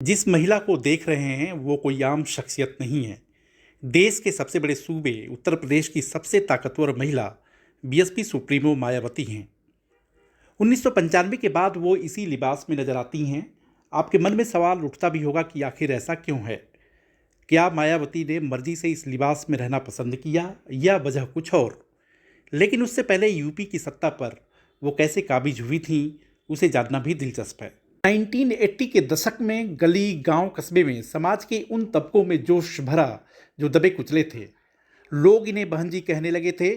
जिस महिला को देख रहे हैं वो कोई आम शख्सियत नहीं है। देश के सबसे बड़े सूबे उत्तर प्रदेश की सबसे ताकतवर महिला बीएसपी सुप्रीमो मायावती हैं। 1995 के बाद वो इसी लिबास में नजर आती हैं। आपके मन में सवाल उठता भी होगा कि आखिर ऐसा क्यों है। क्या मायावती ने मर्जी से इस लिबास में रहना पसंद किया या वजह कुछ और। लेकिन उससे पहले यूपी की सत्ता पर वो कैसे काबिज हुई थी, उसे जानना भी दिलचस्प है। 1980 के दशक में गली गांव कस्बे में समाज के उन तबकों में जोश भरा जो दबे कुचले थे। लोग इन्हें बहन जी कहने लगे थे।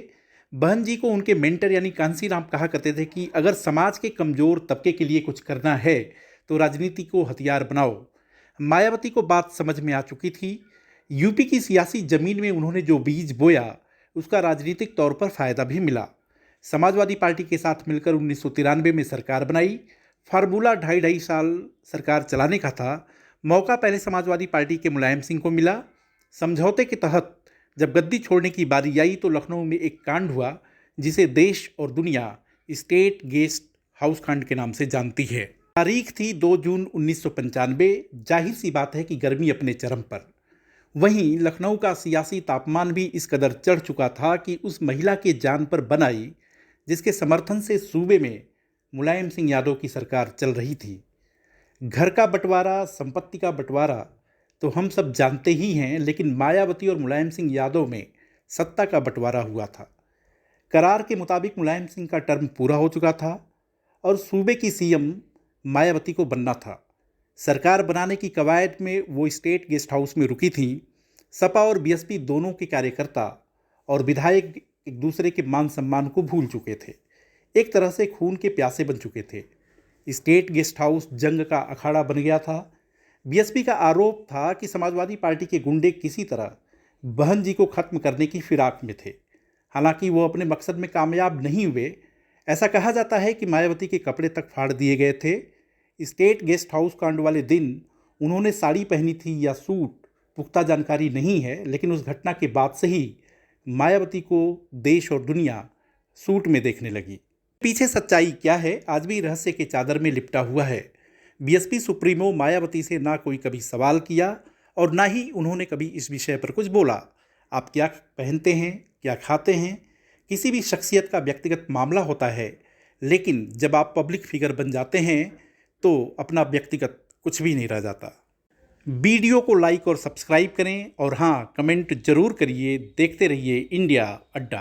बहन जी को उनके मेंटर यानी कांसीराम कहा करते थे कि अगर समाज के कमजोर तबके के लिए कुछ करना है तो राजनीति को हथियार बनाओ। मायावती को बात समझ में आ चुकी थी। यूपी की सियासी जमीन में उन्होंने जो बीज बोया उसका राजनीतिक तौर पर फायदा भी मिला। समाजवादी पार्टी के साथ मिलकर 1993 में सरकार बनाई। फार्मूला ढाई ढाई साल सरकार चलाने का था। मौका पहले समाजवादी पार्टी के मुलायम सिंह को मिला। समझौते के तहत जब गद्दी छोड़ने की बारी आई तो लखनऊ में एक कांड हुआ जिसे देश और दुनिया स्टेट गेस्ट हाउस कांड के नाम से जानती है। तारीख थी 2 जून 1995। जाहिर सी बात है कि गर्मी अपने चरम पर। वहीं लखनऊ का सियासी तापमान भी इस कदर चढ़ चुका था कि उस महिला के जान पर बन आई जिसके समर्थन से सूबे में मुलायम सिंह यादव की सरकार चल रही थी। घर का बंटवारा, संपत्ति का बंटवारा तो हम सब जानते ही हैं, लेकिन मायावती और मुलायम सिंह यादव में सत्ता का बंटवारा हुआ था। करार के मुताबिक मुलायम सिंह का टर्म पूरा हो चुका था और सूबे की सीएम मायावती को बनना था। सरकार बनाने की कवायद में वो स्टेट गेस्ट हाउस में रुकी थी। सपा और बीएसपी दोनों के कार्यकर्ता और विधायक एक दूसरे के मान सम्मान को भूल चुके थे। एक तरह से खून के प्यासे बन चुके थे। स्टेट गेस्ट हाउस जंग का अखाड़ा बन गया था। बीएसपी का आरोप था कि समाजवादी पार्टी के गुंडे किसी तरह बहन जी को खत्म करने की फिराक में थे। हालांकि वो अपने मकसद में कामयाब नहीं हुए। ऐसा कहा जाता है कि मायावती के कपड़े तक फाड़ दिए गए थे। स्टेट गेस्ट हाउस कांड वाले दिन उन्होंने साड़ी पहनी थी या सूट, पुख्ता जानकारी नहीं है, लेकिन उस घटना के बाद से ही मायावती को देश और दुनिया सूट में देखने लगी। पीछे सच्चाई क्या है, आज भी रहस्य के चादर में लिपटा हुआ है। बीएसपी सुप्रीमो मायावती से ना कोई कभी सवाल किया और ना ही उन्होंने कभी इस विषय पर कुछ बोला। आप क्या पहनते हैं, क्या खाते हैं, किसी भी शख्सियत का व्यक्तिगत मामला होता है, लेकिन जब आप पब्लिक फिगर बन जाते हैं तो अपना व्यक्तिगत कुछ भी नहीं रह जाता। वीडियो को लाइक और सब्सक्राइब करें और हाँ, कमेंट जरूर करिए। देखते रहिए इंडिया अड्डा।